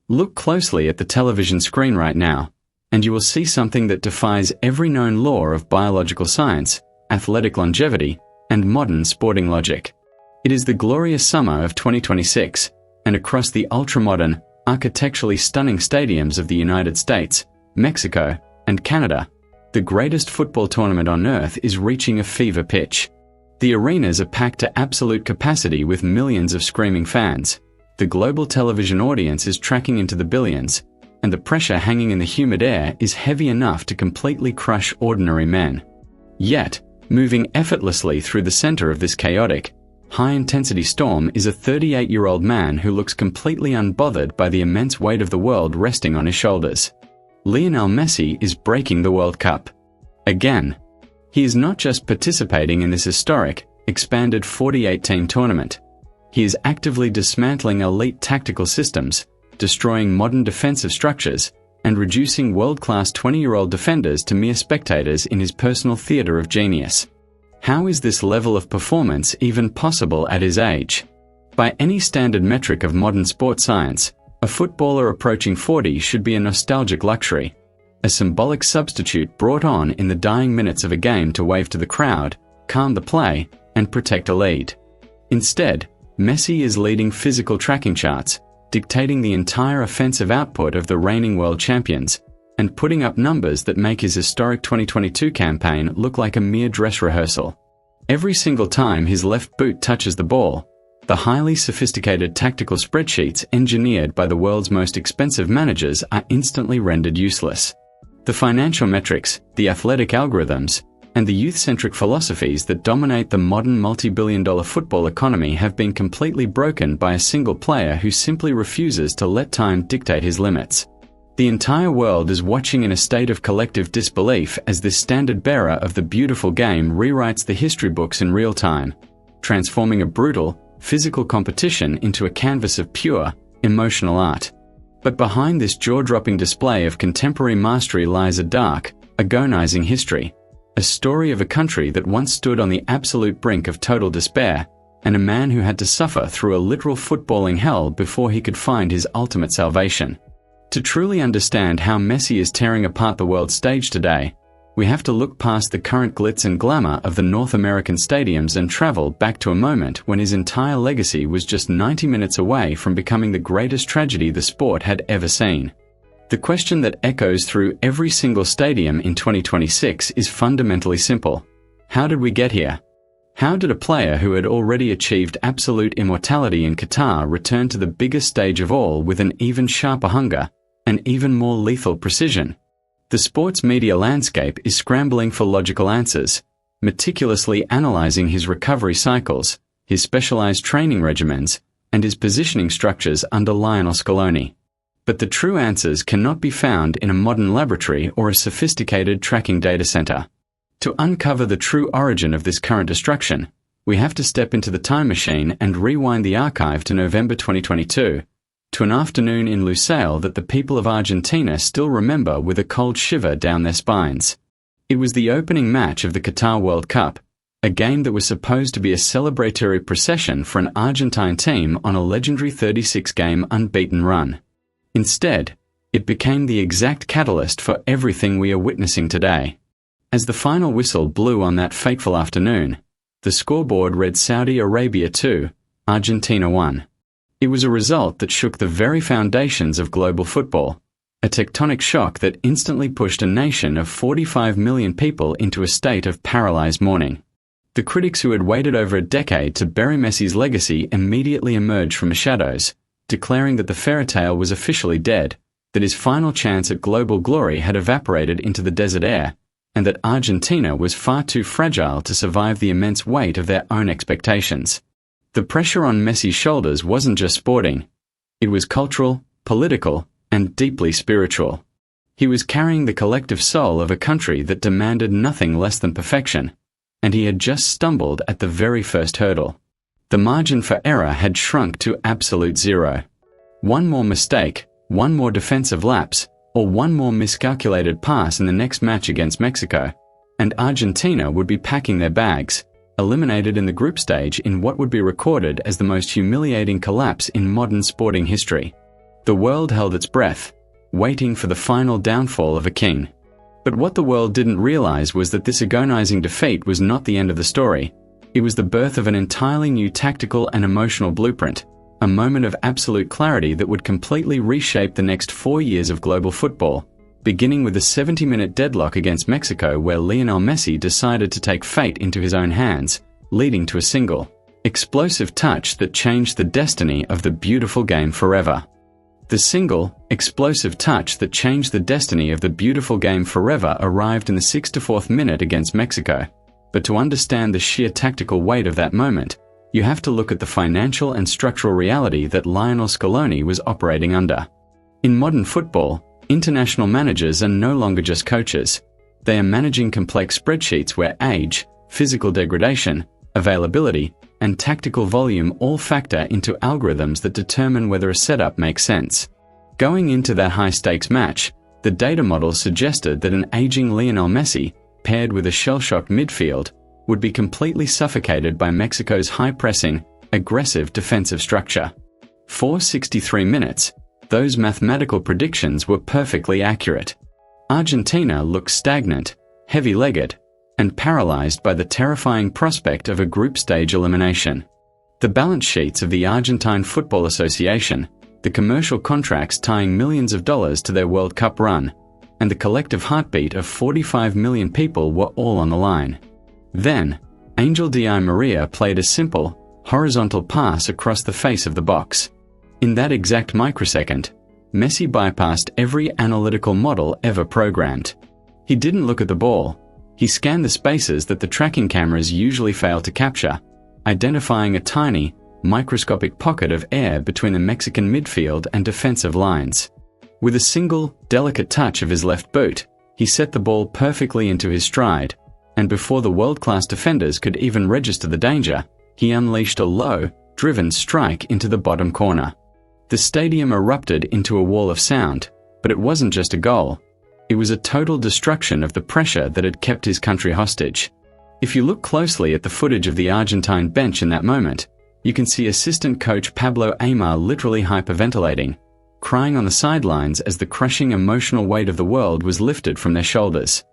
Look closely at the television screen right now, and you will see something that defies every known law of biological science, athletic longevity, and modern sporting logic. It is the glorious summer of 2026, and across the ultra-modern, architecturally stunning stadiums of the United States, Mexico, and Canada, the greatest football tournament on earth is reaching a fever pitch. The arenas are packed to absolute capacity with millions of screaming fans. The global television audience is tracking into the billions, and the pressure hanging in the humid air is heavy enough to completely crush ordinary men. Yet, moving effortlessly through the center of this chaotic, high-intensity storm is a 38-year-old man who looks completely unbothered by the immense weight of the world resting on his shoulders. Lionel Messi is breaking the World Cup. Again. He is not just participating in this historic, expanded 48-team tournament. He is actively dismantling elite tactical systems, destroying modern defensive structures, and reducing world-class 20-year-old defenders to mere spectators in his personal theater of genius. How is this level of performance even possible at his age? By any standard metric of modern sports science, a footballer approaching 40 should be a nostalgic luxury, a symbolic substitute brought on in the dying minutes of a game to wave to the crowd, calm the play, and protect a lead. Instead, Messi is leading physical tracking charts, dictating the entire offensive output of the reigning world champions, and putting up numbers that make his historic 2022 campaign look like a mere dress rehearsal. Every single time his left boot touches the ball, the highly sophisticated tactical spreadsheets engineered by the world's most expensive managers are instantly rendered useless. The financial metrics, the athletic algorithms, and the youth-centric philosophies that dominate the modern multi-billion-dollar football economy have been completely broken by a single player who simply refuses to let time dictate his limits. The entire world is watching in a state of collective disbelief as this standard-bearer of the beautiful game rewrites the history books in real time, transforming a brutal, physical competition into a canvas of pure, emotional art. But behind this jaw-dropping display of contemporary mastery lies a dark, agonizing history, a story of a country that once stood on the absolute brink of total despair, and a man who had to suffer through a literal footballing hell before he could find his ultimate salvation. To truly understand how Messi is tearing apart the world stage today, we have to look past the current glitz and glamour of the North American stadiums and travel back to a moment when his entire legacy was just 90 minutes away from becoming the greatest tragedy the sport had ever seen. The question that echoes through every single stadium in 2026 is fundamentally simple. How did we get here? How did a player who had already achieved absolute immortality in Qatar return to the biggest stage of all with an even sharper hunger, and even more lethal precision? The sports media landscape is scrambling for logical answers, meticulously analyzing his recovery cycles, his specialized training regimens, and his positioning structures under Lionel Scaloni. But the true answers cannot be found in a modern laboratory or a sophisticated tracking data center. To uncover the true origin of this current destruction, we have to step into the time machine and rewind the archive to November 2022, to an afternoon in Lusail that the people of Argentina still remember with a cold shiver down their spines. It was the opening match of the Qatar World Cup, a game that was supposed to be a celebratory procession for an Argentine team on a legendary 36-game unbeaten run. Instead, it became the exact catalyst for everything we are witnessing today. As the final whistle blew on that fateful afternoon, the scoreboard read Saudi Arabia 2, Argentina 1. It was a result that shook the very foundations of global football, a tectonic shock that instantly pushed a nation of 45 million people into a state of paralyzed mourning. The critics who had waited over a decade to bury Messi's legacy immediately emerged from the shadows, declaring that the fairytale was officially dead, that his final chance at global glory had evaporated into the desert air, and that Argentina was far too fragile to survive the immense weight of their own expectations. The pressure on Messi's shoulders wasn't just sporting. It was cultural, political, and deeply spiritual. He was carrying the collective soul of a country that demanded nothing less than perfection, and he had just stumbled at the very first hurdle. The margin for error had shrunk to absolute zero. One more mistake, one more defensive lapse, or one more miscalculated pass in the next match against Mexico, and Argentina would be packing their bags, eliminated in the group stage in what would be recorded as the most humiliating collapse in modern sporting history. The world held its breath, waiting for the final downfall of a king. But what the world didn't realize was that this agonizing defeat was not the end of the story. It was the birth of an entirely new tactical and emotional blueprint, a moment of absolute clarity that would completely reshape the next 4 years of global football, beginning with a 70-minute deadlock against Mexico where Lionel Messi decided to take fate into his own hands, leading to a single, explosive touch that changed the destiny of the beautiful game forever. The single, explosive touch that changed the destiny of the beautiful game forever arrived in the 64th minute against Mexico. But to understand the sheer tactical weight of that moment, you have to look at the financial and structural reality that Lionel Scaloni was operating under. In modern football, international managers are no longer just coaches. They are managing complex spreadsheets where age, physical degradation, availability, and tactical volume all factor into algorithms that determine whether a setup makes sense. Going into that high-stakes match, the data model suggested that an aging Lionel Messi, paired with a shell-shocked midfield, would be completely suffocated by Mexico's high-pressing, aggressive defensive structure. For 63 minutes, those mathematical predictions were perfectly accurate. Argentina looked stagnant, heavy-legged, and paralyzed by the terrifying prospect of a group stage elimination. The balance sheets of the Argentine Football Association, the commercial contracts tying millions of dollars to their World Cup run, and the collective heartbeat of 45 million people were all on the line. Then, Angel Di Maria played a simple, horizontal pass across the face of the box. In that exact microsecond, Messi bypassed every analytical model ever programmed. He didn't look at the ball. He scanned the spaces that the tracking cameras usually fail to capture, identifying a tiny, microscopic pocket of air between the Mexican midfield and defensive lines. With a single, delicate touch of his left boot, he set the ball perfectly into his stride, and before the world-class defenders could even register the danger, he unleashed a low, driven strike into the bottom corner. The stadium erupted into a wall of sound, but it wasn't just a goal. It was a total destruction of the pressure that had kept his country hostage. If you look closely at the footage of the Argentine bench in that moment, you can see assistant coach Pablo Aimar literally hyperventilating, crying on the sidelines as the crushing emotional weight of the world was lifted from their shoulders.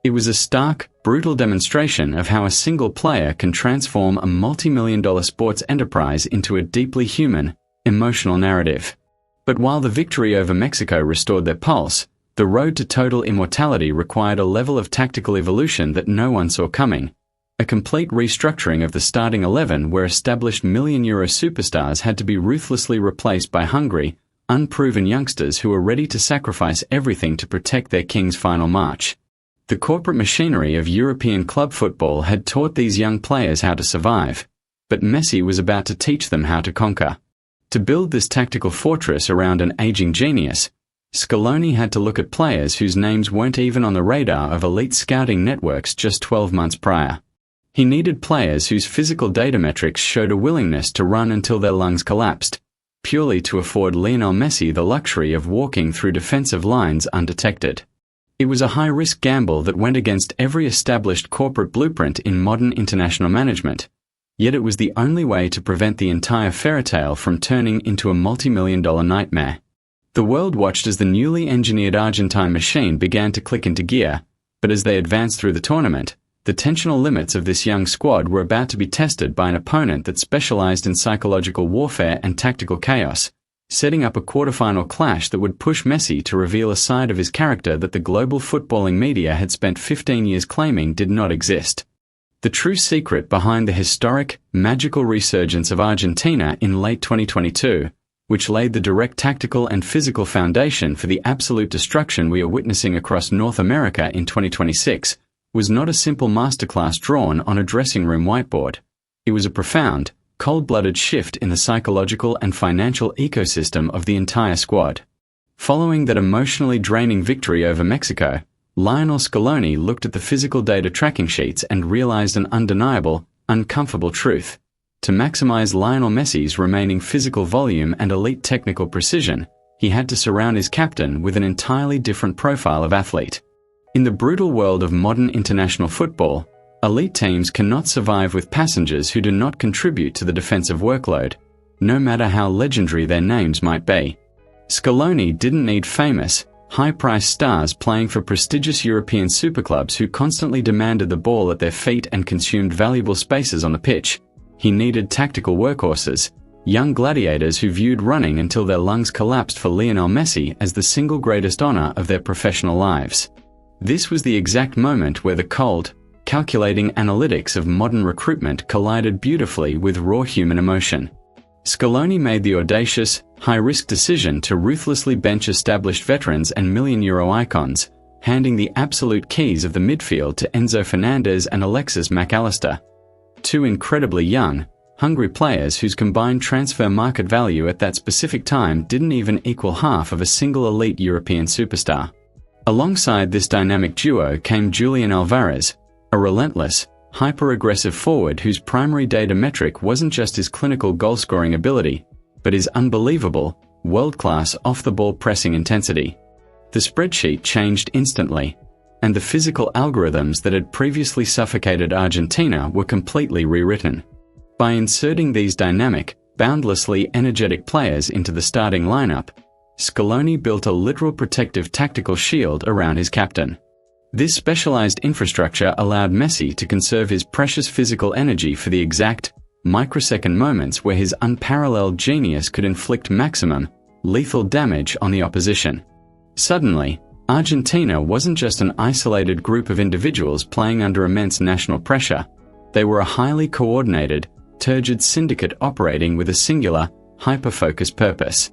It was a stark, brutal demonstration of how a single player can transform a multi-million-dollar sports enterprise into a deeply human, emotional narrative. But while the victory over Mexico restored their pulse, the road to total immortality required a level of tactical evolution that no one saw coming. A complete restructuring of the starting 11 where established million-euro superstars had to be ruthlessly replaced by hungry, unproven youngsters who were ready to sacrifice everything to protect their king's final march. The corporate machinery of European club football had taught these young players how to survive, but Messi was about to teach them how to conquer. To build this tactical fortress around an aging genius, Scaloni had to look at players whose names weren't even on the radar of elite scouting networks just 12 months prior. He needed players whose physical data metrics showed a willingness to run until their lungs collapsed, purely to afford Lionel Messi the luxury of walking through defensive lines undetected. It was a high-risk gamble that went against every established corporate blueprint in modern international management, yet it was the only way to prevent the entire fairytale from turning into a multi-million-dollar nightmare. The world watched as the newly engineered Argentine machine began to click into gear, but as they advanced through the tournament, the tensional limits of this young squad were about to be tested by an opponent that specialized in psychological warfare and tactical chaos, setting up a quarterfinal clash that would push Messi to reveal a side of his character that the global footballing media had spent 15 years claiming did not exist. The true secret behind the historic, magical resurgence of Argentina in late 2022, which laid the direct tactical and physical foundation for the absolute destruction we are witnessing across North America in 2026, was not a simple masterclass drawn on a dressing room whiteboard. It was a profound, cold-blooded shift in the psychological and financial ecosystem of the entire squad. Following that emotionally draining victory over Mexico, Lionel Scaloni looked at the physical data tracking sheets and realized an undeniable, uncomfortable truth. To maximize Lionel Messi's remaining physical volume and elite technical precision, he had to surround his captain with an entirely different profile of athlete. In the brutal world of modern international football, elite teams cannot survive with passengers who do not contribute to the defensive workload, no matter how legendary their names might be. Scaloni didn't need famous, high-priced stars playing for prestigious European superclubs who constantly demanded the ball at their feet and consumed valuable spaces on the pitch. He needed tactical workhorses, young gladiators who viewed running until their lungs collapsed for Lionel Messi as the single greatest honor of their professional lives. This was the exact moment where the cold, calculating analytics of modern recruitment collided beautifully with raw human emotion. Scaloni made the audacious, high-risk decision to ruthlessly bench established veterans and million-euro icons, handing the absolute keys of the midfield to Enzo Fernandez and Alexis Mac Allister. Two incredibly young, hungry players whose combined transfer market value at that specific time didn't even equal half of a single elite European superstar. Alongside this dynamic duo came Julian Alvarez, a relentless, hyper-aggressive forward whose primary data metric wasn't just his clinical goal-scoring ability, but his unbelievable, world-class off-the-ball pressing intensity. The spreadsheet changed instantly, and the physical algorithms that had previously suffocated Argentina were completely rewritten. By inserting these dynamic, boundlessly energetic players into the starting lineup, Scaloni built a literal protective tactical shield around his captain. This specialized infrastructure allowed Messi to conserve his precious physical energy for the exact, microsecond moments where his unparalleled genius could inflict maximum, lethal damage on the opposition. Suddenly, Argentina wasn't just an isolated group of individuals playing under immense national pressure. They were a highly coordinated, turgid syndicate operating with a singular, hyper-focused purpose.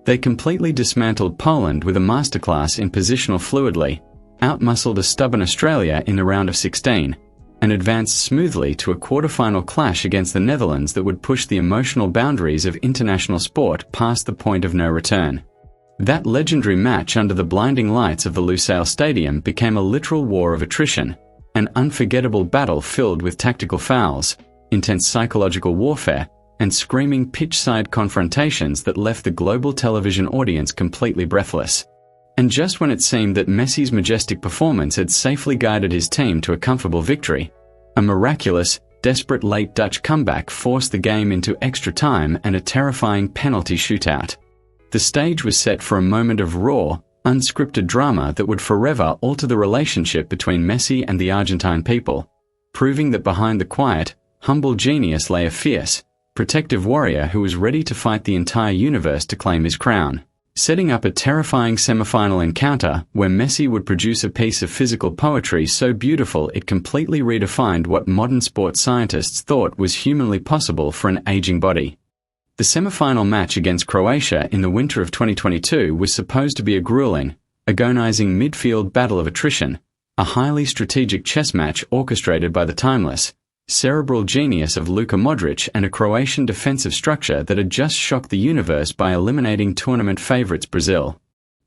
They completely dismantled Poland with a masterclass in positional fluidly, outmuscled a stubborn Australia in the round of 16, and advanced smoothly to a quarter-final clash against the Netherlands that would push the emotional boundaries of international sport past the point of no return. That legendary match under the blinding lights of the Lusail Stadium became a literal war of attrition, an unforgettable battle filled with tactical fouls, intense psychological warfare, and screaming pitch-side confrontations that left the global television audience completely breathless. And just when it seemed that Messi's majestic performance had safely guided his team to a comfortable victory, a miraculous, desperate late Dutch comeback forced the game into extra time and a terrifying penalty shootout. The stage was set for a moment of raw, unscripted drama that would forever alter the relationship between Messi and the Argentine people, proving that behind the quiet, humble genius lay a fierce, protective warrior who was ready to fight the entire universe to claim his crown. Setting up a terrifying semi-final encounter where Messi would produce a piece of physical poetry so beautiful it completely redefined what modern sports scientists thought was humanly possible for an aging body. The semi-final match against Croatia in the winter of 2022 was supposed to be a grueling, agonizing midfield battle of attrition, a highly strategic chess match orchestrated by the timeless, cerebral genius of Luka Modric and a Croatian defensive structure that had just shocked the universe by eliminating tournament favourites Brazil.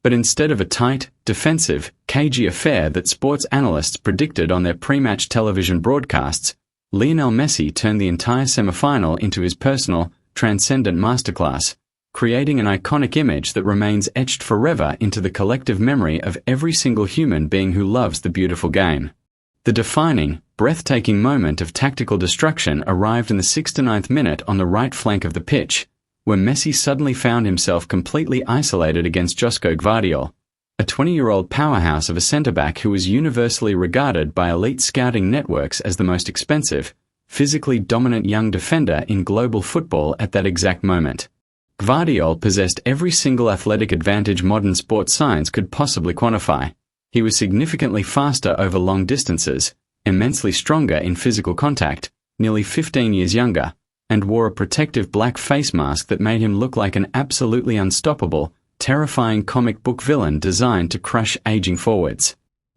But instead of a tight, defensive, cagey affair that sports analysts predicted on their pre-match television broadcasts, Lionel Messi turned the entire semi-final into his personal, transcendent masterclass, creating an iconic image that remains etched forever into the collective memory of every single human being who loves the beautiful game. The defining, breathtaking moment of tactical destruction arrived in the 69th minute on the right flank of the pitch, where Messi suddenly found himself completely isolated against Josko Gvardiol, a 20-year-old powerhouse of a centre-back who was universally regarded by elite scouting networks as the most expensive, physically dominant young defender in global football at that exact moment. Gvardiol possessed every single athletic advantage modern sports science could possibly quantify. He was significantly faster over long distances, immensely stronger in physical contact, nearly 15 years younger, and wore a protective black face mask that made him look like an absolutely unstoppable, terrifying comic book villain designed to crush aging forwards.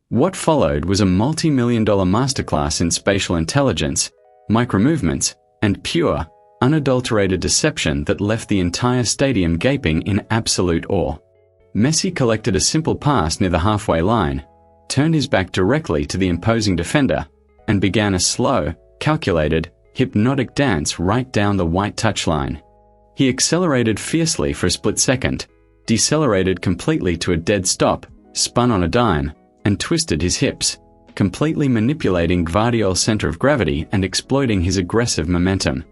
What followed was a multi-million-dollar masterclass in spatial intelligence, micromovements, and pure, unadulterated deception that left the entire stadium gaping in absolute awe. Messi collected a simple pass near the halfway line, turned his back directly to the imposing defender, and began a slow, calculated, hypnotic dance right down the white touchline. He accelerated fiercely for a split second, decelerated completely to a dead stop, spun on a dime, and twisted his hips, completely manipulating Gvardiol's center of gravity and exploiting his aggressive momentum.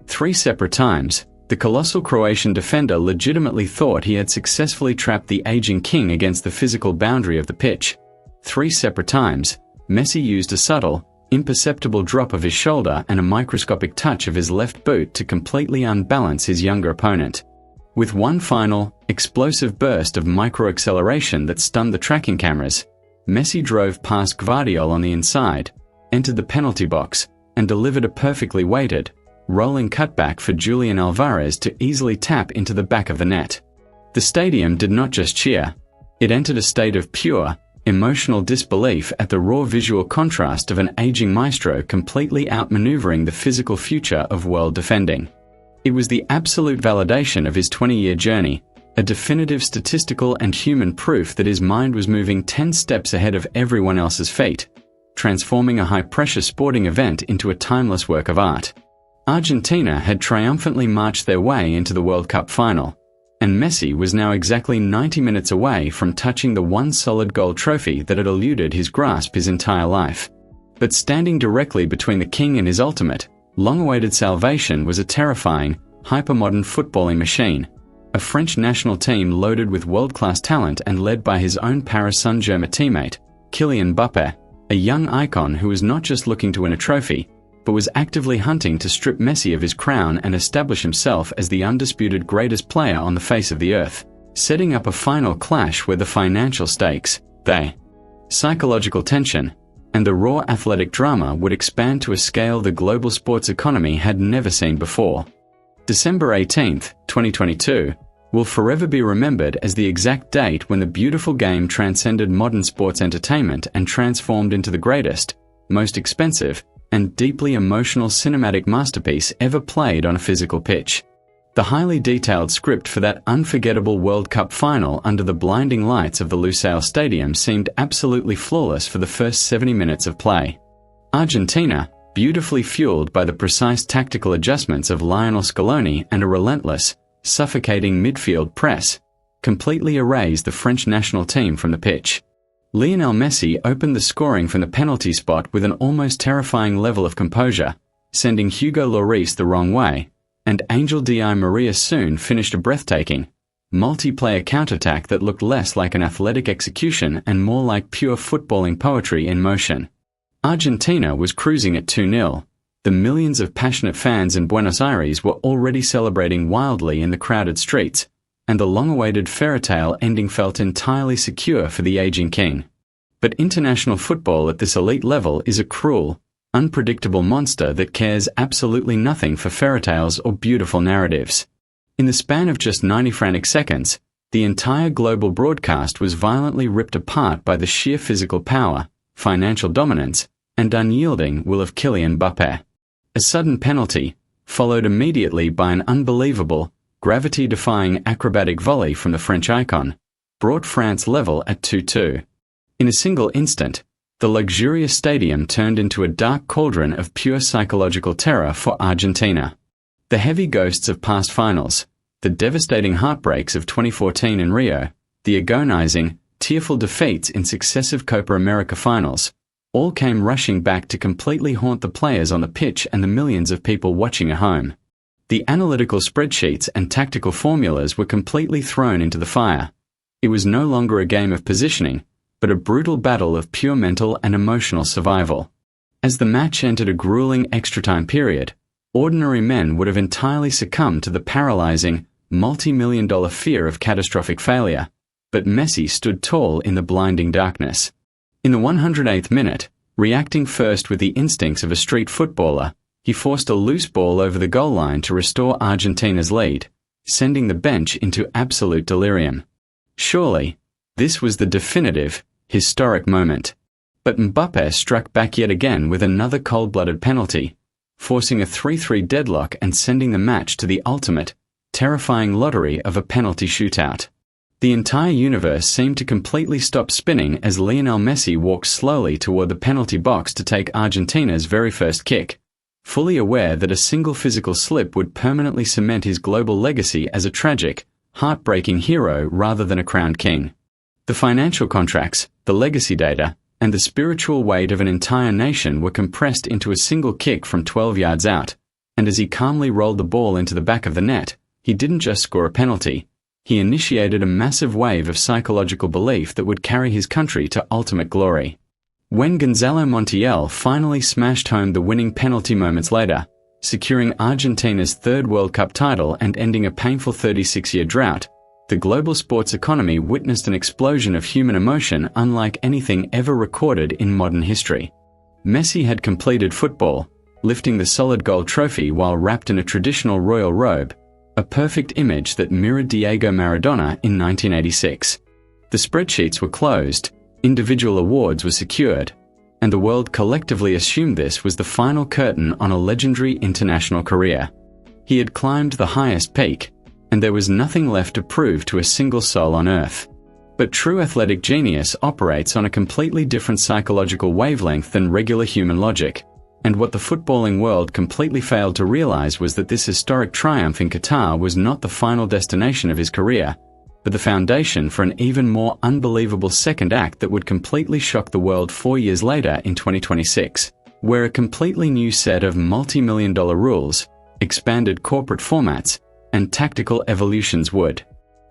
3 separate times, The colossal Croatian defender legitimately thought he had successfully trapped the aging king against the physical boundary of the pitch. 3 separate times, Messi used a subtle, imperceptible drop of his shoulder and a microscopic touch of his left boot to completely unbalance his younger opponent. With one final, explosive burst of microacceleration that stunned the tracking cameras, Messi drove past Gvardiol on the inside, entered the penalty box, and delivered a perfectly weighted, rolling cutback for Julian Alvarez to easily tap into the back of the net. The stadium did not just cheer. It entered a state of pure, emotional disbelief at the raw visual contrast of an aging maestro completely outmaneuvering the physical future of world defending. It was the absolute validation of his 20-year journey, a definitive statistical and human proof that his mind was moving 10 steps ahead of everyone else's feet, transforming a high-pressure sporting event into a timeless work of art. Argentina had triumphantly marched their way into the World Cup final, and Messi was now exactly 90 minutes away from touching the one solid gold trophy that had eluded his grasp his entire life. But standing directly between the king and his ultimate, long-awaited salvation was a terrifying, hypermodern footballing machine, a French national team loaded with world-class talent and led by his own Paris Saint-Germain teammate, Kylian Mbappé, a young icon who was not just looking to win a trophy, but was actively hunting to strip Messi of his crown and establish himself as the undisputed greatest player on the face of the earth, setting up a final clash where the financial stakes, the psychological tension, and the raw athletic drama would expand to a scale the global sports economy had never seen before. December 18, 2022, will forever be remembered as the exact date when the beautiful game transcended modern sports entertainment and transformed into the greatest, most expensive, and deeply emotional cinematic masterpiece ever played on a physical pitch. The highly detailed script for that unforgettable World Cup final under the blinding lights of the Lusail Stadium seemed absolutely flawless for the first 70 minutes of play. Argentina, beautifully fueled by the precise tactical adjustments of Lionel Scaloni and a relentless, suffocating midfield press, completely erased the French national team from the pitch. Lionel Messi opened the scoring from the penalty spot with an almost terrifying level of composure, sending Hugo Lloris the wrong way, and Angel Di Maria soon finished a breathtaking, multiplayer counterattack that looked less like an athletic execution and more like pure footballing poetry in motion. Argentina was cruising at 2-0. The millions of passionate fans in Buenos Aires were already celebrating wildly in the crowded streets, and the long-awaited fairy-tale ending felt entirely secure for the aging king. But international football at this elite level is a cruel, unpredictable monster that cares absolutely nothing for fairy-tales or beautiful narratives. In the span of just 90 frantic seconds, the entire global broadcast was violently ripped apart by the sheer physical power, financial dominance, and unyielding will of Kylian Mbappé. A sudden penalty, followed immediately by an unbelievable, gravity-defying acrobatic volley from the French icon, brought France level at 2-2. In a single instant, the luxurious stadium turned into a dark cauldron of pure psychological terror for Argentina. The heavy ghosts of past finals, the devastating heartbreaks of 2014 in Rio, the agonizing, tearful defeats in successive Copa America finals, all came rushing back to completely haunt the players on the pitch and the millions of people watching at home. The analytical spreadsheets and tactical formulas were completely thrown into the fire. It was no longer a game of positioning, but a brutal battle of pure mental and emotional survival. As the match entered a grueling extra-time period, ordinary men would have entirely succumbed to the paralyzing, multi-million-dollar fear of catastrophic failure, but Messi stood tall in the blinding darkness. In the 108th minute, reacting first with the instincts of a street footballer, he forced a loose ball over the goal line to restore Argentina's lead, sending the bench into absolute delirium. Surely, this was the definitive, historic moment. But Mbappé struck back yet again with another cold-blooded penalty, forcing a 3-3 deadlock and sending the match to the ultimate, terrifying lottery of a penalty shootout. The entire universe seemed to completely stop spinning as Lionel Messi walked slowly toward the penalty box to take Argentina's very first kick, fully aware that a single physical slip would permanently cement his global legacy as a tragic, heartbreaking hero rather than a crowned king. The financial contracts, the legacy data, and the spiritual weight of an entire nation were compressed into a single kick from 12 yards out, and as he calmly rolled the ball into the back of the net, He didn't just score a penalty, he initiated a massive wave of psychological belief that would carry his country to ultimate glory. When Gonzalo Montiel finally smashed home the winning penalty moments later, securing Argentina's third World Cup title and ending a painful 36-year drought, the global sports economy witnessed an explosion of human emotion unlike anything ever recorded in modern history. Messi had completed football, lifting the solid gold trophy while wrapped in a traditional royal robe, a perfect image that mirrored Diego Maradona in 1986. The spreadsheets were closed, individual awards were secured, and the world collectively assumed this was the final curtain on a legendary international career. He had climbed the highest peak, and there was nothing left to prove to a single soul on earth. But true athletic genius operates on a completely different psychological wavelength than regular human logic, and what the footballing world completely failed to realize was that this historic triumph in Qatar was not the final destination of his career, but the foundation for an even more unbelievable second act that would completely shock the world 4 years later in 2026, where a completely new set of multi-million-dollar rules, expanded corporate formats, and tactical evolutions would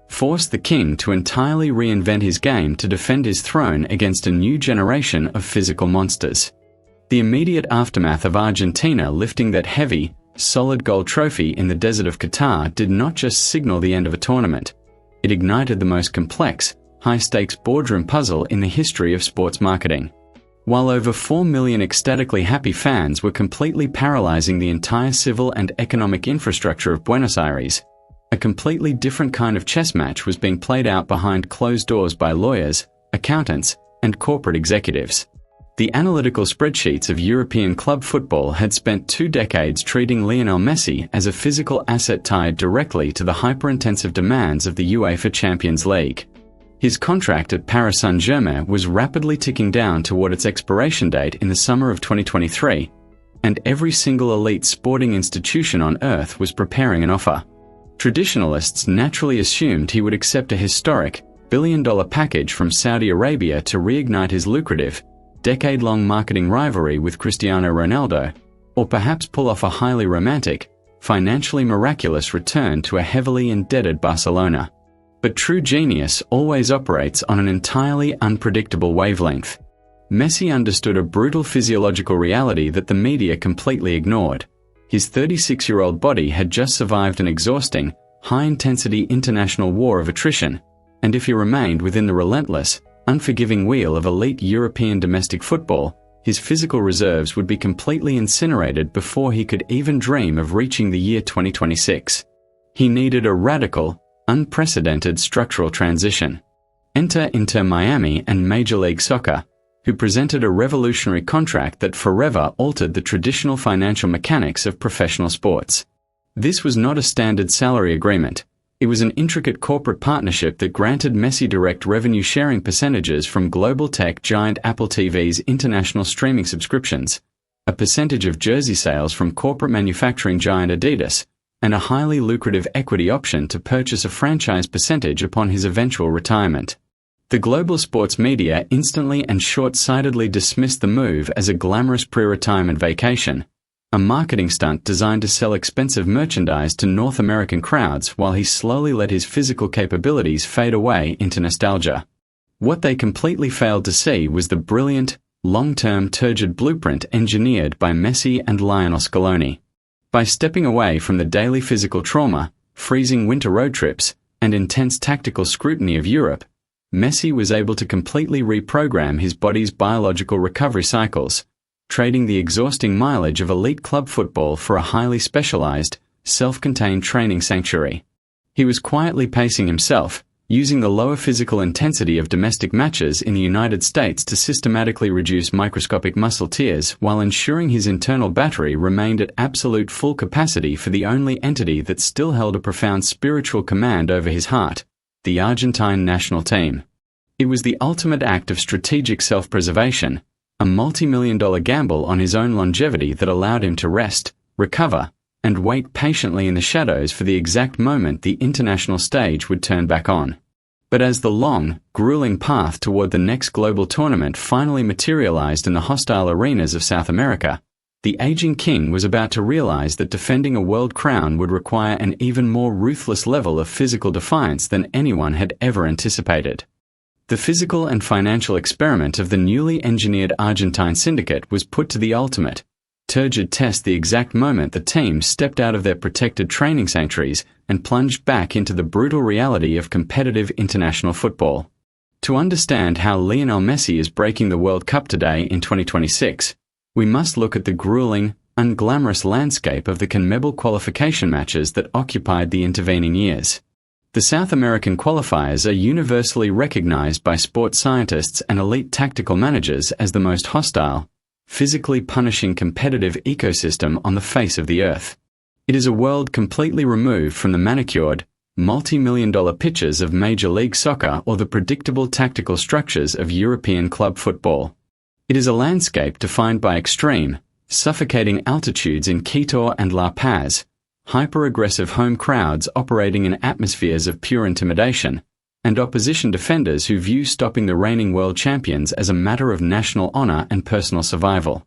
force the king to entirely reinvent his game to defend his throne against a new generation of physical monsters. The immediate aftermath of Argentina lifting that heavy, solid gold trophy in the desert of Qatar did not just signal the end of a tournament. It ignited the most complex, high-stakes boardroom puzzle in the history of sports marketing. While over 4 million ecstatically happy fans were completely paralyzing the entire civil and economic infrastructure of Buenos Aires, a completely different kind of chess match was being played out behind closed doors by lawyers, accountants, and corporate executives. The analytical spreadsheets of European club football had spent 2 decades treating Lionel Messi as a physical asset tied directly to the hyper-intensive demands of the UEFA Champions League. His contract at Paris Saint-Germain was rapidly ticking down toward its expiration date in the summer of 2023, and every single elite sporting institution on earth was preparing an offer. Traditionalists naturally assumed he would accept a historic, billion-dollar package from Saudi Arabia to reignite his lucrative, decade-long marketing rivalry with Cristiano Ronaldo, or perhaps pull off a highly romantic, financially miraculous return to a heavily indebted Barcelona. But true genius always operates on an entirely unpredictable wavelength. Messi understood a brutal physiological reality that the media completely ignored. His 36-year-old body had just survived an exhausting, high-intensity international war of attrition, and if he remained within the relentless, unforgiving wheel of elite European domestic football, his physical reserves would be completely incinerated before he could even dream of reaching the year 2026. He needed a radical, unprecedented structural transition. Enter Inter Miami and Major League Soccer, who presented a revolutionary contract that forever altered the traditional financial mechanics of professional sports. This was not a standard salary agreement. It was an intricate corporate partnership that granted Messi direct revenue sharing percentages from global tech giant Apple TV's international streaming subscriptions, a percentage of jersey sales from corporate manufacturing giant Adidas, and a highly lucrative equity option to purchase a franchise percentage upon his eventual retirement. The global sports media instantly and short-sightedly dismissed the move as a glamorous pre-retirement vacation, a marketing stunt designed to sell expensive merchandise to North American crowds while he slowly let his physical capabilities fade away into nostalgia. What they completely failed to see was the brilliant, long-term turgid blueprint engineered by Messi and Lionel Scaloni. By stepping away from the daily physical trauma, freezing winter road trips, and intense tactical scrutiny of Europe, Messi was able to completely reprogram his body's biological recovery cycles, trading the exhausting mileage of elite club football for a highly specialized, self-contained training sanctuary. He was quietly pacing himself, using the lower physical intensity of domestic matches in the United States to systematically reduce microscopic muscle tears while ensuring his internal battery remained at absolute full capacity for the only entity that still held a profound spiritual command over his heart, the Argentine national team. It was the ultimate act of strategic self-preservation, a multi-million-dollar gamble on his own longevity that allowed him to rest, recover, and wait patiently in the shadows for the exact moment the international stage would turn back on. But as the long, grueling path toward the next global tournament finally materialized in the hostile arenas of South America, The aging king was about to realize that defending a world crown would require an even more ruthless level of physical defiance than anyone had ever anticipated. The physical and financial experiment of the newly engineered Argentine syndicate was put to the ultimate, turgid test the exact moment the team stepped out of their protected training sanctuaries and plunged back into the brutal reality of competitive international football. To understand how Lionel Messi is breaking the World Cup today in 2026, we must look at the grueling, unglamorous landscape of the CONMEBOL qualification matches that occupied the intervening years. The South American qualifiers are universally recognized by sports scientists and elite tactical managers as the most hostile, physically punishing competitive ecosystem on the face of the earth. It is a world completely removed from the manicured, multi-million-dollar pitches of Major League Soccer or the predictable tactical structures of European club football. It is a landscape defined by extreme, suffocating altitudes in Quito and La Paz, hyper-aggressive home crowds operating in atmospheres of pure intimidation, and opposition defenders who view stopping the reigning world champions as a matter of national honor and personal survival.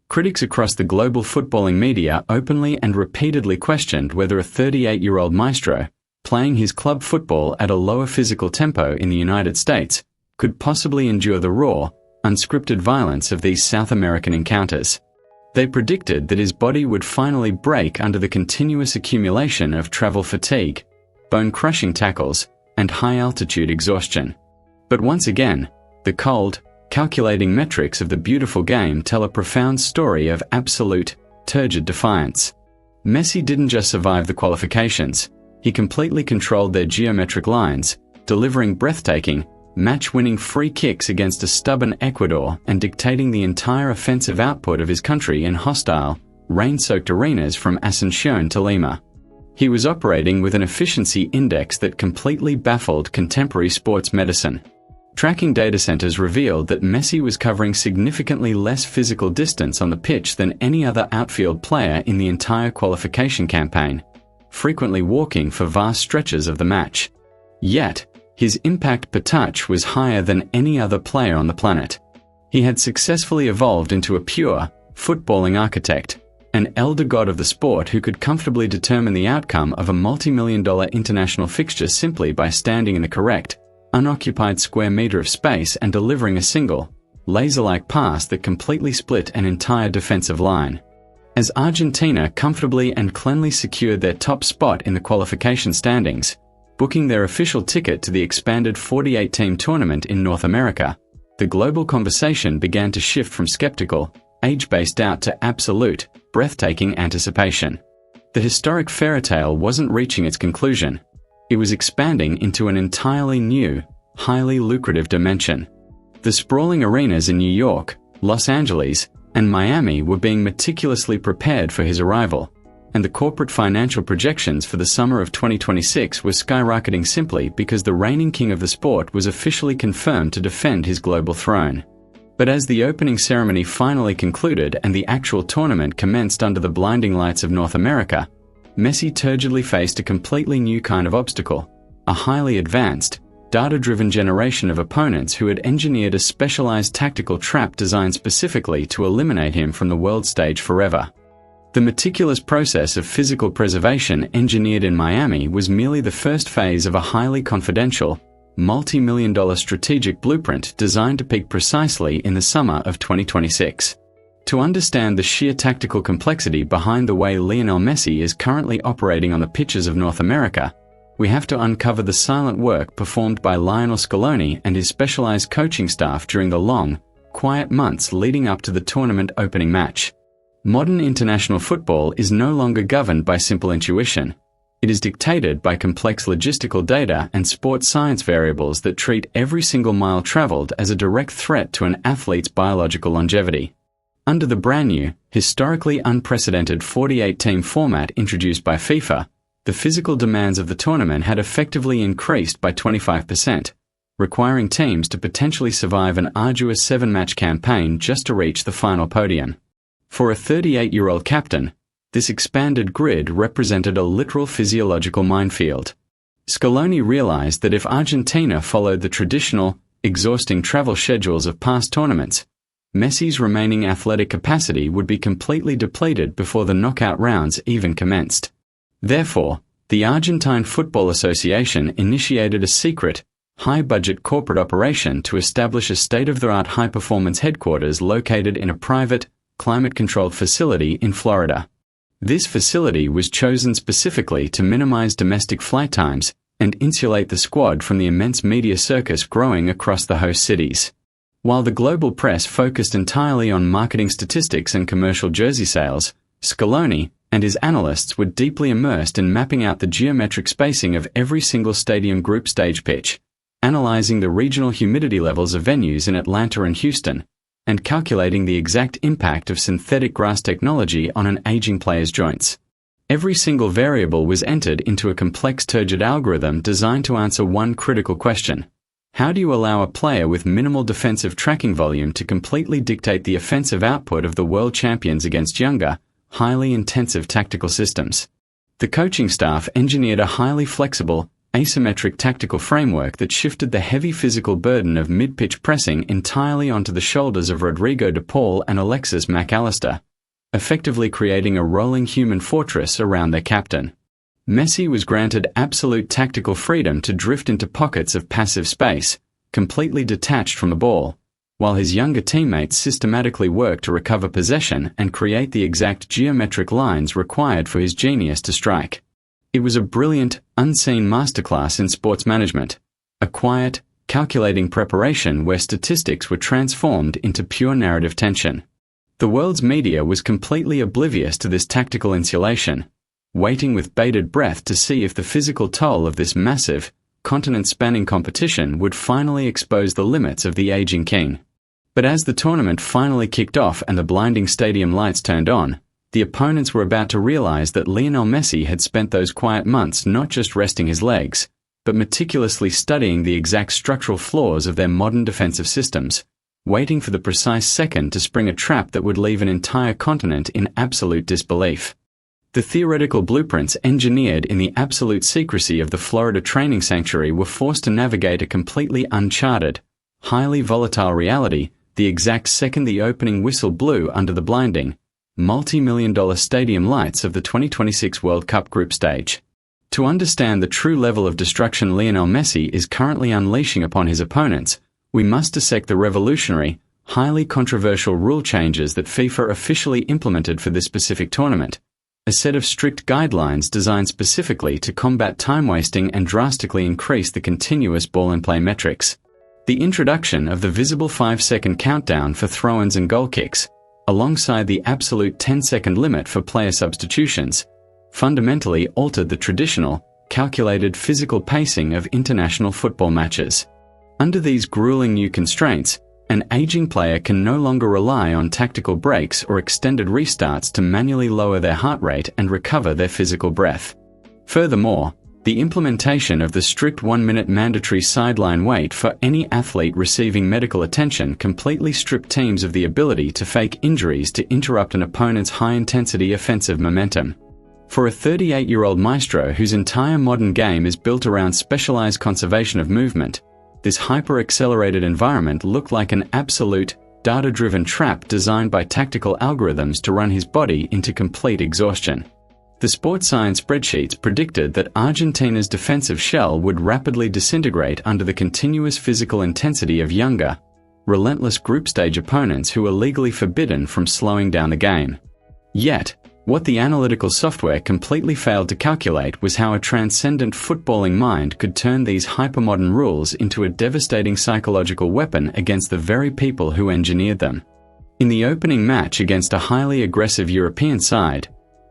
Critics across the global footballing media openly and repeatedly questioned whether a 38-year-old maestro, playing his club football at a lower physical tempo in the United States, could possibly endure the raw, unscripted violence of these South American encounters. They predicted that his body would finally break under the continuous accumulation of travel fatigue, bone-crushing tackles, and high-altitude exhaustion. But once again, the cold, calculating metrics of the beautiful game tell a profound story of absolute, turgid defiance. Messi didn't just survive the qualifications, he completely controlled their geometric lines, delivering breathtaking, match-winning free kicks against a stubborn Ecuador and dictating the entire offensive output of his country in hostile, rain-soaked arenas from Asunción to Lima. He was operating with an efficiency index that completely baffled contemporary sports medicine. Tracking data centers revealed that Messi was covering significantly less physical distance on the pitch than any other outfield player in the entire qualification campaign, frequently walking for vast stretches of the match. Yet, his impact per touch was higher than any other player on the planet. He had successfully evolved into a pure, footballing architect, an elder god of the sport who could comfortably determine the outcome of a multi-million-dollar international fixture simply by standing in the correct, unoccupied square meter of space and delivering a single, laser-like pass that completely split an entire defensive line. As Argentina comfortably and cleanly secured their top spot in the qualification standings, booking their official ticket to the expanded 48-team tournament in North America, the global conversation began to shift from skeptical, age-based doubt to absolute, breathtaking anticipation. The historic fairytale wasn't reaching its conclusion. It was expanding into an entirely new, highly lucrative dimension. The sprawling arenas in New York, Los Angeles, and Miami were being meticulously prepared for his arrival, and the corporate financial projections for the summer of 2026 were skyrocketing simply because the reigning king of the sport was officially confirmed to defend his global throne. But as the opening ceremony finally concluded and the actual tournament commenced under the blinding lights of North America, Messi turgidly faced a completely new kind of obstacle, a highly advanced, data-driven generation of opponents who had engineered a specialized tactical trap designed specifically to eliminate him from the world stage forever. The meticulous process of physical preservation engineered in Miami was merely the first phase of a highly confidential, multi-million-dollar strategic blueprint designed to peak precisely in the summer of 2026. To understand the sheer tactical complexity behind the way Lionel Messi is currently operating on the pitches of North America, we have to uncover the silent work performed by Lionel Scaloni and his specialized coaching staff during the long, quiet months leading up to the tournament opening match. Modern international football is no longer governed by simple intuition. It is dictated by complex logistical data and sports science variables that treat every single mile traveled as a direct threat to an athlete's biological longevity. Under the brand new, historically unprecedented 48-team format introduced by FIFA, the physical demands of the tournament had effectively increased by 25%, requiring teams to potentially survive an arduous 7-match campaign just to reach the final podium. For a 38-year-old captain, this expanded grid represented a literal physiological minefield. Scaloni realized that if Argentina followed the traditional, exhausting travel schedules of past tournaments, Messi's remaining athletic capacity would be completely depleted before the knockout rounds even commenced. Therefore, the Argentine Football Association initiated a secret, high-budget corporate operation to establish a state-of-the-art high-performance headquarters located in a private, climate-controlled facility in Florida. This facility was chosen specifically to minimize domestic flight times and insulate the squad from the immense media circus growing across the host cities. While the global press focused entirely on marketing statistics and commercial jersey sales, Scaloni and his analysts were deeply immersed in mapping out the geometric spacing of every single stadium group stage pitch, analyzing the regional humidity levels of venues in Atlanta and Houston, and calculating the exact impact of synthetic grass technology on an aging player's joints. Every single variable was entered into a complex turgid algorithm designed to answer one critical question. How do you allow a player with minimal defensive tracking volume to completely dictate the offensive output of the world champions against younger, highly intensive tactical systems? The coaching staff engineered a highly flexible, asymmetric tactical framework that shifted the heavy physical burden of mid-pitch pressing entirely onto the shoulders of Rodrigo de Paul and Alexis Mac Allister, effectively creating a rolling human fortress around their captain. Messi was granted absolute tactical freedom to drift into pockets of passive space, completely detached from the ball, while his younger teammates systematically worked to recover possession and create the exact geometric lines required for his genius to strike. It was a brilliant, unseen masterclass in sports management, a quiet, calculating preparation where statistics were transformed into pure narrative tension. The world's media was completely oblivious to this tactical insulation, waiting with bated breath to see if the physical toll of this massive, continent-spanning competition would finally expose the limits of the aging king. But as the tournament finally kicked off and the blinding stadium lights turned on, the opponents were about to realize that Lionel Messi had spent those quiet months not just resting his legs, but meticulously studying the exact structural flaws of their modern defensive systems, waiting for the precise second to spring a trap that would leave an entire continent in absolute disbelief. The theoretical blueprints engineered in the absolute secrecy of the Florida training sanctuary were forced to navigate a completely uncharted, highly volatile reality the exact second the opening whistle blew under the blinding, multi-million-dollar stadium lights of the 2026 World Cup group stage. To understand the true level of destruction Lionel Messi is currently unleashing upon his opponents, we must dissect the revolutionary, highly controversial rule changes that FIFA officially implemented for this specific tournament, a set of strict guidelines designed specifically to combat time wasting and drastically increase the continuous ball-in-play metrics. The introduction of the visible 5-second countdown for throw-ins and goal kicks, alongside the absolute 10-second limit for player substitutions, fundamentally altered the traditional, calculated physical pacing of international football matches. Under these grueling new constraints, an aging player can no longer rely on tactical breaks or extended restarts to manually lower their heart rate and recover their physical breath. Furthermore, the implementation of the strict 1-minute mandatory sideline wait for any athlete receiving medical attention completely stripped teams of the ability to fake injuries to interrupt an opponent's high-intensity offensive momentum. For a 38-year-old maestro whose entire modern game is built around specialized conservation of movement, this hyper-accelerated environment looked like an absolute, data-driven trap designed by tactical algorithms to run his body into complete exhaustion. The sports science spreadsheets predicted that Argentina's defensive shell would rapidly disintegrate under the continuous physical intensity of younger, relentless group stage opponents who were legally forbidden from slowing down the game. Yet, what the analytical software completely failed to calculate was how a transcendent footballing mind could turn these hypermodern rules into a devastating psychological weapon against the very people who engineered them. In the opening match against a highly aggressive European side,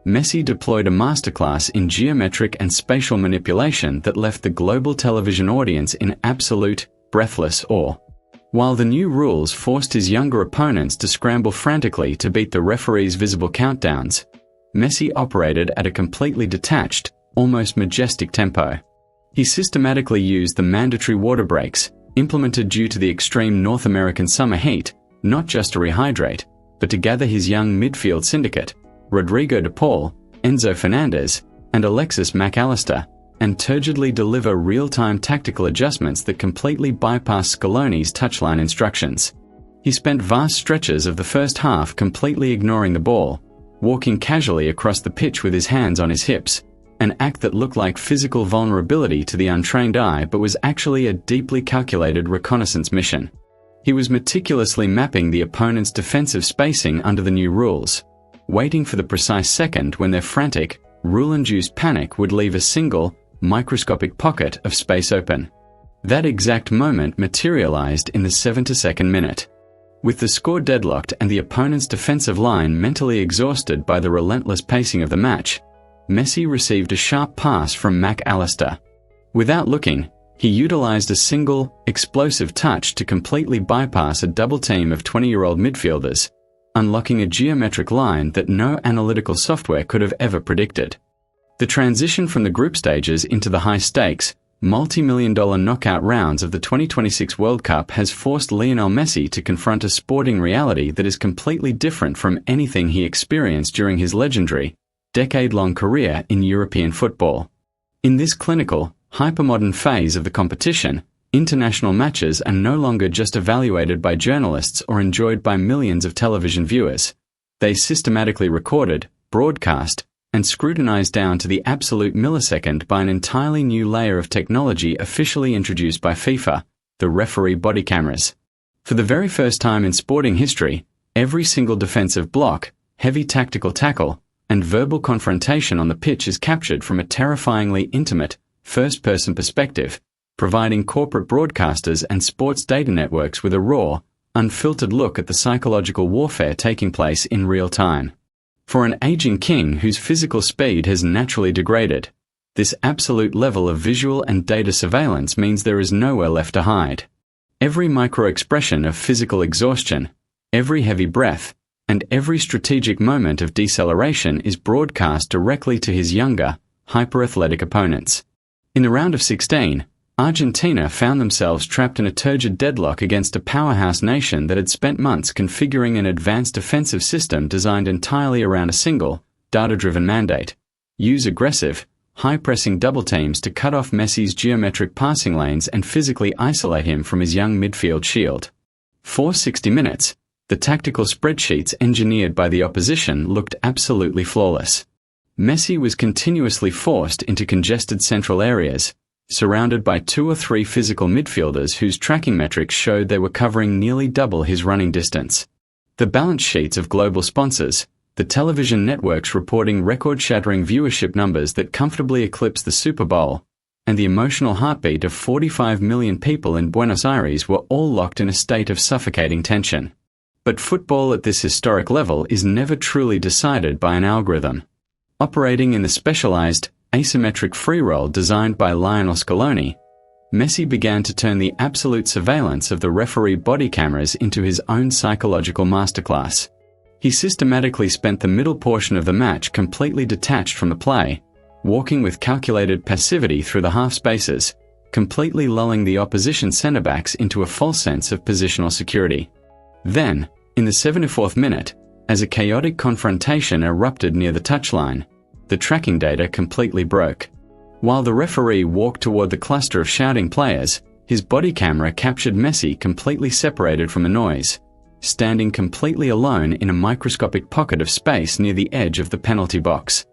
Messi deployed a masterclass in geometric and spatial manipulation that left the global television audience in absolute, breathless awe. While the new rules forced his younger opponents to scramble frantically to beat the referee's visible countdowns, Messi operated at a completely detached, almost majestic tempo. He systematically used the mandatory water breaks, implemented due to the extreme North American summer heat, not just to rehydrate, but to gather his young midfield syndicate, Rodrigo de Paul, Enzo Fernandez, and Alexis Mac Allister, and turgidly deliver real-time tactical adjustments that completely bypass Scaloni's touchline instructions. He spent vast stretches of the first half completely ignoring the ball, walking casually across the pitch with his hands on his hips, an act that looked like physical vulnerability to the untrained eye but was actually a deeply calculated reconnaissance mission. He was meticulously mapping the opponent's defensive spacing under the new rules, waiting for the precise second when their frantic, rule-induced panic would leave a single, microscopic pocket of space open. That exact moment materialized in the 72nd minute. With the score deadlocked and the opponent's defensive line mentally exhausted by the relentless pacing of the match, Messi received a sharp pass from Mac Allister. Without looking, he utilized a single, explosive touch to completely bypass a double team of 20-year-old midfielders, unlocking a geometric line that no analytical software could have ever predicted. The transition from the group stages into the high-stakes, multi-million-dollar knockout rounds of the 2026 World Cup has forced Lionel Messi to confront a sporting reality that is completely different from anything he experienced during his legendary, decade-long career in European football. In this clinical, hypermodern phase of the competition, international matches are no longer just evaluated by journalists or enjoyed by millions of television viewers. They systematically recorded, broadcast, and scrutinized down to the absolute millisecond by an entirely new layer of technology officially introduced by FIFA, the referee body cameras. For the very first time in sporting history, every single defensive block, heavy tactical tackle, and verbal confrontation on the pitch is captured from a terrifyingly intimate, first-person perspective, providing corporate broadcasters and sports data networks with a raw, unfiltered look at the psychological warfare taking place in real time. For an aging king whose physical speed has naturally degraded, this absolute level of visual and data surveillance means there is nowhere left to hide. Every micro-expression of physical exhaustion, every heavy breath, and every strategic moment of deceleration is broadcast directly to his younger, hyper-athletic opponents. In the round of 16, Argentina found themselves trapped in a turgid deadlock against a powerhouse nation that had spent months configuring an advanced defensive system designed entirely around a single, data-driven mandate: use aggressive, high-pressing double teams to cut off Messi's geometric passing lanes and physically isolate him from his young midfield shield. For 60 minutes, the tactical spreadsheets engineered by the opposition looked absolutely flawless. Messi was continuously forced into congested central areas, surrounded by 2 or 3 physical midfielders whose tracking metrics showed they were covering nearly double his running distance. The balance sheets of global sponsors, the television networks reporting record-shattering viewership numbers that comfortably eclipsed the Super Bowl, and the emotional heartbeat of 45 million people in Buenos Aires were all locked in a state of suffocating tension. But football at this historic level is never truly decided by an algorithm. Operating in the specialized, asymmetric free roll designed by Lionel Scaloni, Messi began to turn the absolute surveillance of the referee body cameras into his own psychological masterclass. He systematically spent the middle portion of the match completely detached from the play, walking with calculated passivity through the half spaces, completely lulling the opposition centre-backs into a false sense of positional security. Then, in the 74th minute, as a chaotic confrontation erupted near the touchline, the tracking data completely broke. While the referee walked toward the cluster of shouting players, his body camera captured Messi completely separated from the noise, standing completely alone in a microscopic pocket of space near the edge of the penalty box.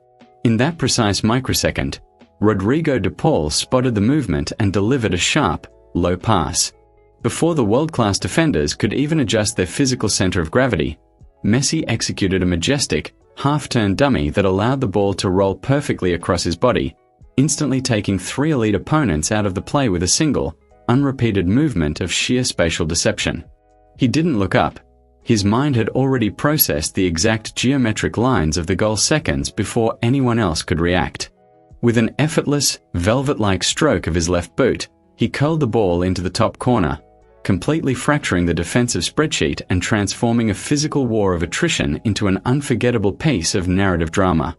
In that precise microsecond, Rodrigo de Paul spotted the movement and delivered a sharp, low pass. Before the world-class defenders could even adjust their physical center of gravity, Messi executed a majestic, half-turn dummy that allowed the ball to roll perfectly across his body, instantly taking 3 elite opponents out of the play with a single, unrepeated movement of sheer spatial deception. He didn't look up. His mind had already processed the exact geometric lines of the goal seconds before anyone else could react. With an effortless, velvet-like stroke of his left boot, he curled the ball into the top corner, completely fracturing the defensive spreadsheet and transforming a physical war of attrition into an unforgettable piece of narrative drama.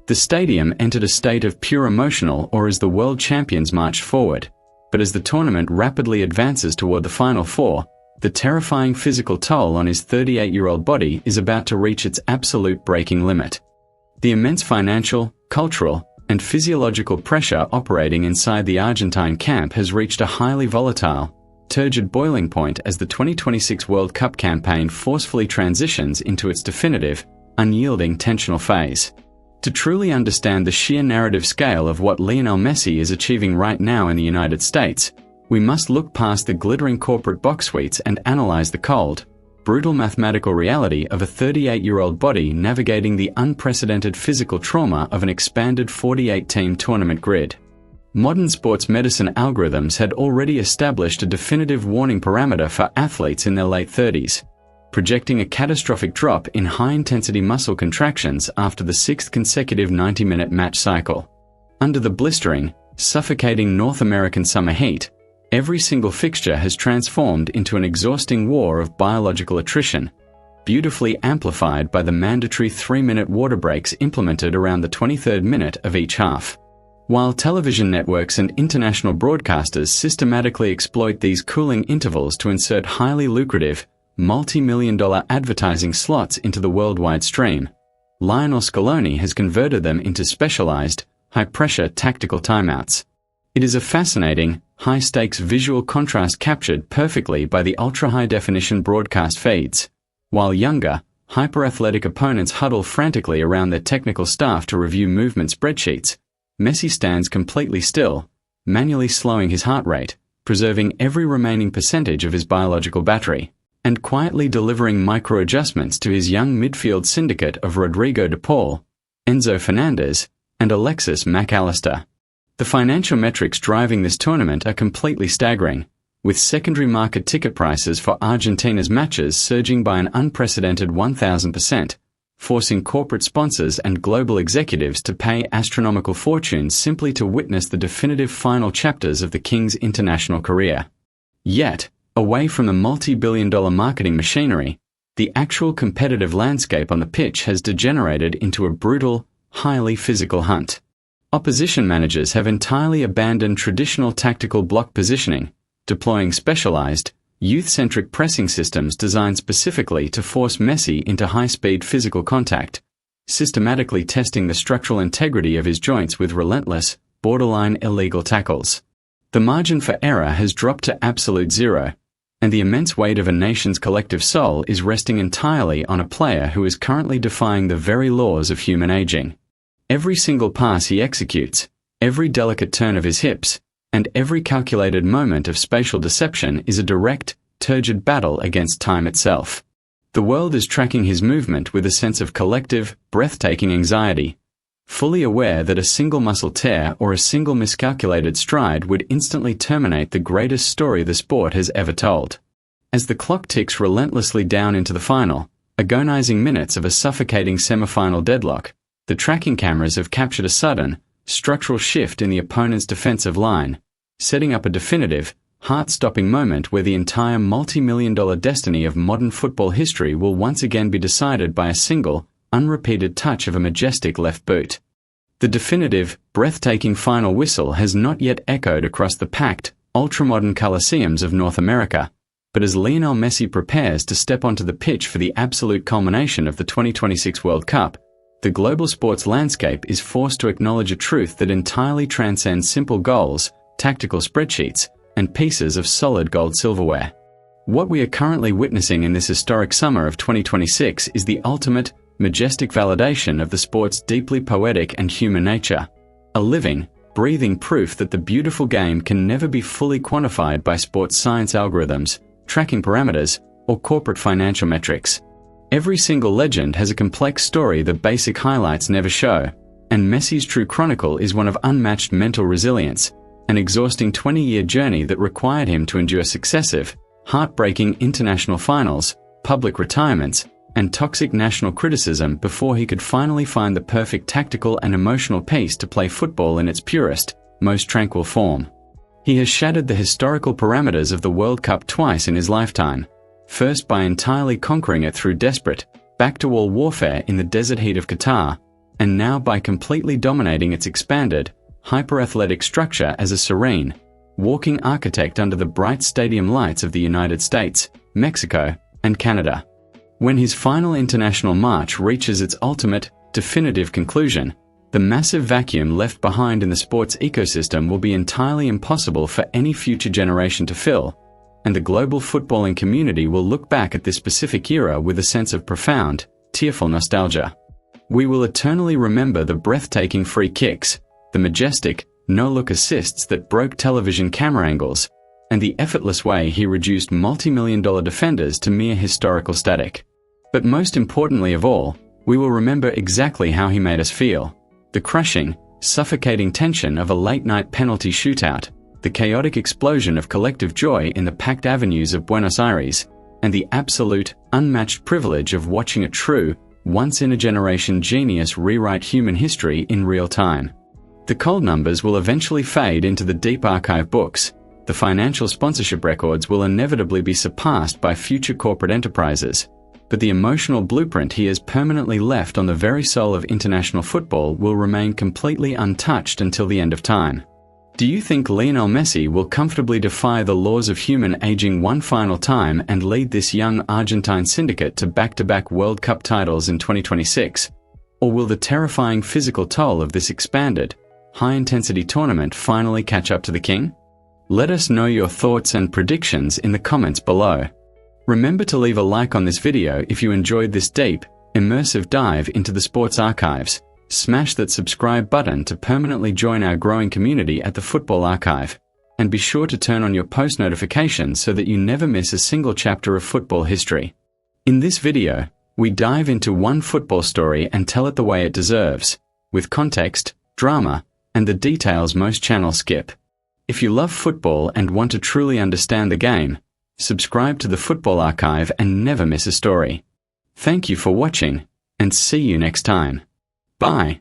The stadium entered a state of pure emotional awe as the world champions marched forward, but as the tournament rapidly advances toward the Final Four, the terrifying physical toll on his 38-year-old body is about to reach its absolute breaking limit. The immense financial, cultural, and physiological pressure operating inside the Argentine camp has reached a highly volatile, turgid boiling point as the 2026 World Cup campaign forcefully transitions into its definitive, unyielding tensional phase. To truly understand the sheer narrative scale of what Lionel Messi is achieving right now in the United States, we must look past the glittering corporate box suites and analyze the cold, brutal mathematical reality of a 38-year-old body navigating the unprecedented physical trauma of an expanded 48-team tournament grid. Modern sports medicine algorithms had already established a definitive warning parameter for athletes in their late 30s, projecting a catastrophic drop in high-intensity muscle contractions after the sixth consecutive 90-minute match cycle. Under the blistering, suffocating North American summer heat, every single fixture has transformed into an exhausting war of biological attrition, beautifully amplified by the mandatory 3-minute water breaks implemented around the 23rd minute of each half. While television networks and international broadcasters systematically exploit these cooling intervals to insert highly lucrative, multi-million-dollar advertising slots into the worldwide stream, Lionel Scaloni has converted them into specialized, high-pressure tactical timeouts. It is a fascinating, high-stakes visual contrast captured perfectly by the ultra-high-definition broadcast feeds. While younger, hyper-athletic opponents huddle frantically around their technical staff to review movement spreadsheets, Messi stands completely still, manually slowing his heart rate, preserving every remaining percentage of his biological battery, and quietly delivering micro-adjustments to his young midfield syndicate of Rodrigo de Paul, Enzo Fernandez, and Alexis Mac Allister. The financial metrics driving this tournament are completely staggering, with secondary market ticket prices for Argentina's matches surging by an unprecedented 1,000%, forcing corporate sponsors and global executives to pay astronomical fortunes simply to witness the definitive final chapters of the King's international career. Yet, away from the multi-billion-dollar marketing machinery, the actual competitive landscape on the pitch has degenerated into a brutal, highly physical hunt. Opposition managers have entirely abandoned traditional tactical block positioning, deploying specialized, youth-centric pressing systems designed specifically to force Messi into high-speed physical contact, systematically testing the structural integrity of his joints with relentless, borderline illegal tackles. The margin for error has dropped to absolute zero, and the immense weight of a nation's collective soul is resting entirely on a player who is currently defying the very laws of human aging. Every single pass he executes, every delicate turn of his hips, and every calculated moment of spatial deception is a direct, turgid battle against time itself. The world is tracking his movement with a sense of collective, breathtaking anxiety, fully aware that a single muscle tear or a single miscalculated stride would instantly terminate the greatest story the sport has ever told. As the clock ticks relentlessly down into the final, agonizing minutes of a suffocating semifinal deadlock, the tracking cameras have captured a sudden, structural shift in the opponent's defensive line, setting up a definitive, heart-stopping moment where the entire multi-million-dollar destiny of modern football history will once again be decided by a single, unrepeated touch of a majestic left boot. The definitive, breathtaking final whistle has not yet echoed across the packed, ultramodern coliseums of North America, but as Lionel Messi prepares to step onto the pitch for the absolute culmination of the 2026 World Cup, the global sports landscape is forced to acknowledge a truth that entirely transcends simple goals, tactical spreadsheets, and pieces of solid gold silverware. What we are currently witnessing in this historic summer of 2026 is the ultimate, majestic validation of the sport's deeply poetic and human nature, a living, breathing proof that the beautiful game can never be fully quantified by sports science algorithms, tracking parameters, or corporate financial metrics. Every single legend has a complex story that basic highlights never show, and Messi's true chronicle is one of unmatched mental resilience, an exhausting 20-year journey that required him to endure successive, heartbreaking international finals, public retirements, and toxic national criticism before he could finally find the perfect tactical and emotional pace to play football in its purest, most tranquil form. He has shattered the historical parameters of the World Cup twice in his lifetime, first by entirely conquering it through desperate, back-to-wall warfare in the desert heat of Qatar, and now by completely dominating its expanded, hyper-athletic structure as a serene, walking architect under the bright stadium lights of the United States, Mexico, and Canada. When his final international march reaches its ultimate, definitive conclusion, the massive vacuum left behind in the sports ecosystem will be entirely impossible for any future generation to fill, and the global footballing community will look back at this specific era with a sense of profound, tearful nostalgia. We will eternally remember the breathtaking free kicks, the majestic, no-look assists that broke television camera angles, and the effortless way he reduced multi-million-dollar defenders to mere historical static. But most importantly of all, we will remember exactly how he made us feel. The crushing, suffocating tension of a late-night penalty shootout, the chaotic explosion of collective joy in the packed avenues of Buenos Aires, and the absolute, unmatched privilege of watching a true, once-in-a-generation genius rewrite human history in real time. The cold numbers will eventually fade into the deep archive books. The financial sponsorship records will inevitably be surpassed by future corporate enterprises. But the emotional blueprint he has permanently left on the very soul of international football will remain completely untouched until the end of time. Do you think Lionel Messi will comfortably defy the laws of human aging one final time and lead this young Argentine syndicate to back-to-back World Cup titles in 2026? Or will the terrifying physical toll of this expanded, high-intensity tournament finally catch up to the king? Let us know your thoughts and predictions in the comments below. Remember to leave a like on this video if you enjoyed this deep, immersive dive into the sports archives. Smash that subscribe button to permanently join our growing community at the Football Archive. And be sure to turn on your post notifications so that you never miss a single chapter of football history. In this video, we dive into one football story and tell it the way it deserves, with context, drama, and the details most channels skip. If you love football and want to truly understand the game, subscribe to the Football Archive and never miss a story. Thank you for watching, and see you next time. Bye.